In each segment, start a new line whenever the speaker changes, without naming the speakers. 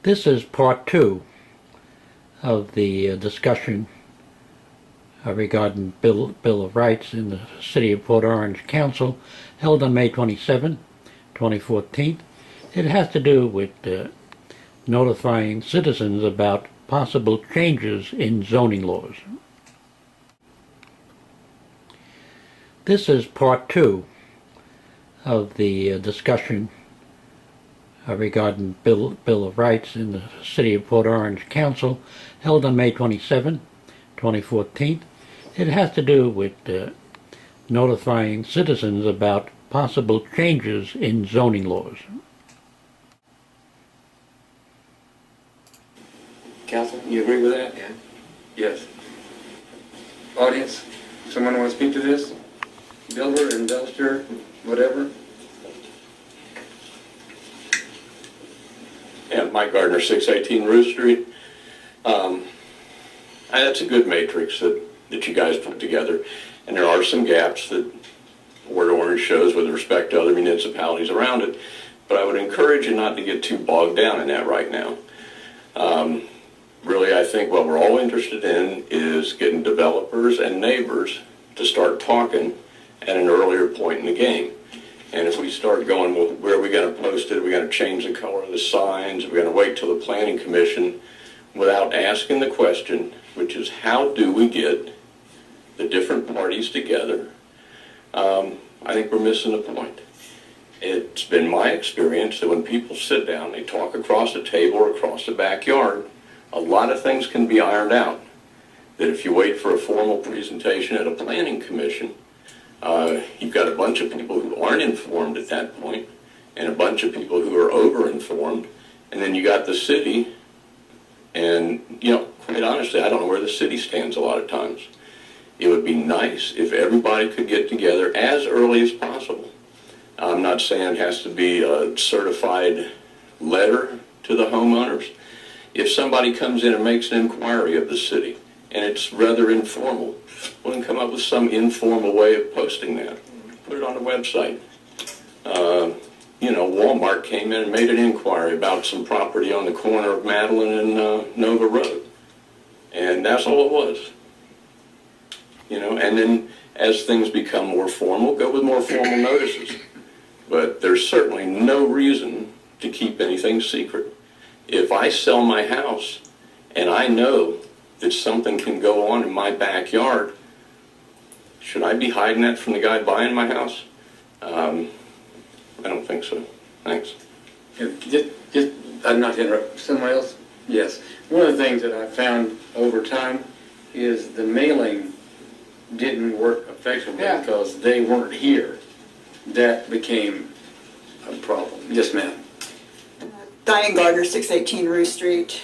This is part two of the discussion regarding Bill of Rights in the City of Port Orange Council held on May 27, 2014. It has to do with notifying citizens about possible changes in zoning laws. This is part two of the discussion regarding Bill of Rights in the City of Port Orange Council held on May 27, 2014. It has to do with notifying citizens about possible changes in zoning laws.
Council, you agree with that?
Yeah.
Yes. Audience, someone want to speak to this? Builder, investor, whatever?
Yeah, Mike Gardner, 618 Ruth Street. That's a good matrix that you guys put together, and there are some gaps that Port Orange shows with respect to other municipalities around it, but I would encourage you not to get too bogged down in that right now. Really, I think what we're all interested in is getting developers and neighbors to start talking at an earlier point in the game. And if we start going, well, where are we going to post it? Are we going to change the color of the signs? Are we going to wait till the planning commission without asking the question, which is how do we get the different parties together? I think we're missing the point. It's been my experience that when people sit down, they talk across the table or across the backyard, a lot of things can be ironed out. That if you wait for a formal presentation at a planning commission, you've got a bunch of people who aren't informed at that point, and a bunch of people who are over-informed, and then you got the city, and, quite honestly, I don't know where the city stands a lot of times. It would be nice if everybody could get together as early as possible. I'm not saying it has to be a certified letter to the homeowners. If somebody comes in and makes an inquiry of the city, and it's rather informal, we can come up with some informal way of posting that. Put it on the website. Walmart came in and made an inquiry about some property on the corner of Madeline and Nova Road. And that's all it was. And then as things become more formal, go with more formal notices. But there's certainly no reason to keep anything secret. If I sell my house and I know that something can go on in my backyard, should I be hiding that from the guy buying my house? I don't think so. Thanks.
I'm not to interrupt. Someone else? Yes. One of the things that I found over time is the mailing didn't work effectively because they weren't here. That became a problem. Yes, ma'am.
Diane Gardner, 618 Ruth Street.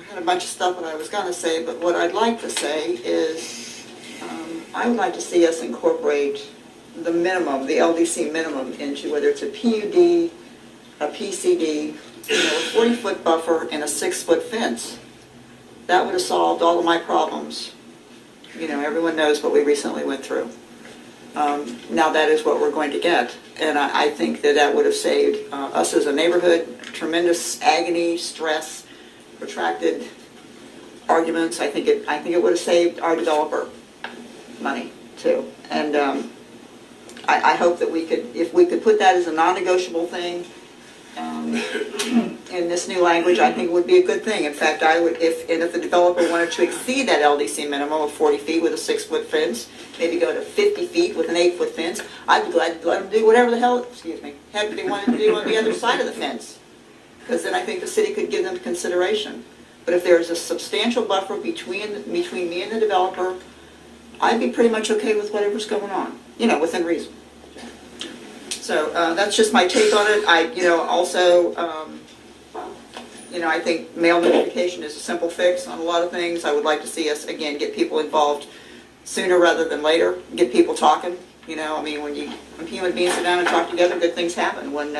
Had a bunch of stuff that I was going to say, but what I'd like to say is I would like to see us incorporate the minimum, the LDC minimum, into whether it's a PUD, a PCD, a 40-foot buffer, and a 6-foot fence. That would have solved all of my problems. Everyone knows what we recently went through. Now that is what we're going to get, and I think that would have saved us as a neighborhood tremendous agony, stress, protracted arguments. I think it would have saved our developer money too. And I hope that if we could put that as a non-negotiable thing in this new language, I think it would be a good thing. In fact, I would, if the developer wanted to exceed that LDC minimum of 40 feet with a 6-foot fence, maybe go to 50 feet with an 8-foot fence, I'd be glad to let them do whatever the hell, had they wanted to do on the other side of the fence. Because then I think the city could give them consideration. But if there's a substantial buffer between me and the developer, I'd be pretty much okay with whatever's going on, within reason. So that's just my take on it. I think mail notification is a simple fix on a lot of things. I would like to see us, again, get people involved sooner rather than later, get people talking. When human beings sit down and talk together, good things happen. When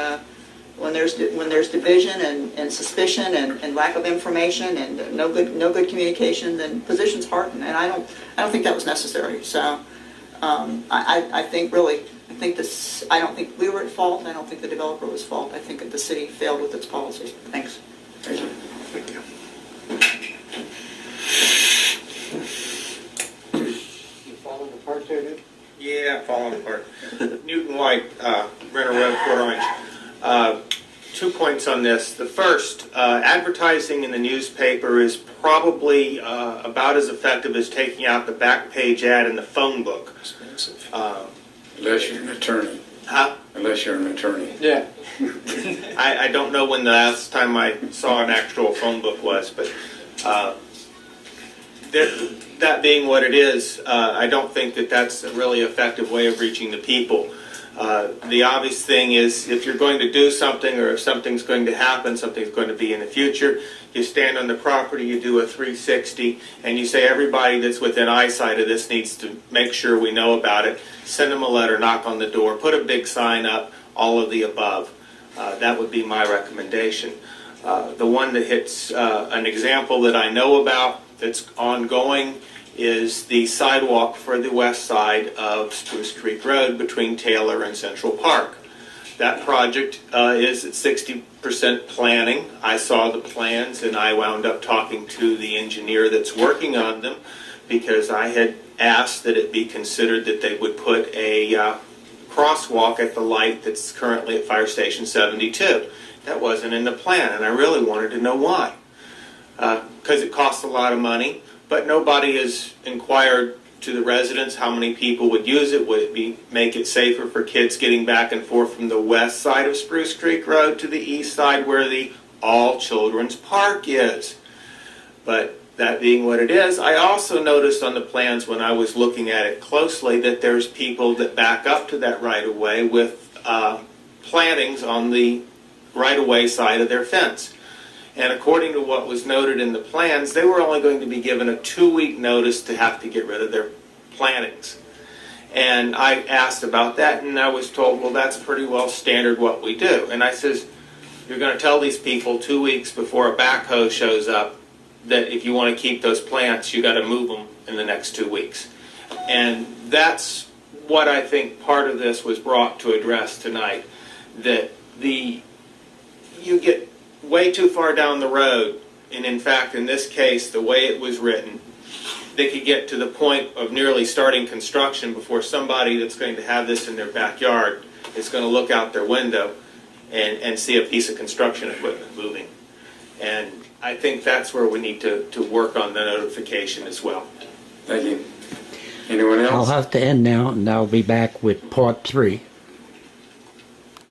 there's division and suspicion and lack of information and no good communication, then positions harden, and I don't think that was necessary. So I think I don't think we were at fault. I don't think the developer was at fault. I think that the city failed with its policies. Thanks.
Thank you.
Thank you.
You following the part there, Nick?
Yeah, falling apart. Newton White, Renner Road, Port Orange. 2 points on this. The first, advertising in the newspaper is probably about as effective as taking out the back page ad in the phone book.
Expensive.
Uh,
Unless you're an attorney.
huh?
Unless you're an attorney.
Yeah.
I don't know when the last time I saw an actual phone book was, but that being what it is, I don't think that that's a really effective way of reaching the people. The obvious thing is if you're going to do something or if something's going to happen, something's going to be in the future, you stand on the property, you do a 360, and you say everybody that's within eyesight of this needs to make sure we know about it. Send them a letter, knock on the door, put a big sign up, all of the above. That would be my recommendation. The one that hits an example that I know about that's ongoing is the sidewalk for the west side of Spruce Creek Road between Taylor and Central Park. That project is at 60% planning. I saw the plans and I wound up talking to the engineer that's working on them because I had asked that it be considered that they would put a crosswalk at the light that's currently at Fire Station 72. That wasn't in the plan, and I really wanted to know why. Because it costs a lot of money, but nobody has inquired to the residents how many people would use it. Would it make it safer for kids getting back and forth from the west side of Spruce Creek Road to the east side where the all children's park is? But that being what it is, I also noticed on the plans when I was looking at it closely that there's people that back up to that right-of-way with plantings on the right-of-way side of their fence. And according to what was noted in the plans, they were only going to be given a 2-week notice to have to get rid of their plantings. And I asked about that, and I was told, well, that's pretty well standard what we do. And I says, you're going to tell these people 2 weeks before a backhoe shows up that if you want to keep those plants, you got to move them in the next 2 weeks. And that's what I think part of this was brought to address tonight, that you get way too far down the road, and in fact, in this case, the way it was written, they could get to the point of nearly starting construction before somebody that's going to have this in their backyard is going to look out their window and see a piece of construction equipment moving. And I think that's where we need to work on the notification as well.
Thank you. Anyone
I'll
else?
have to end now, and I'll be back with part 3.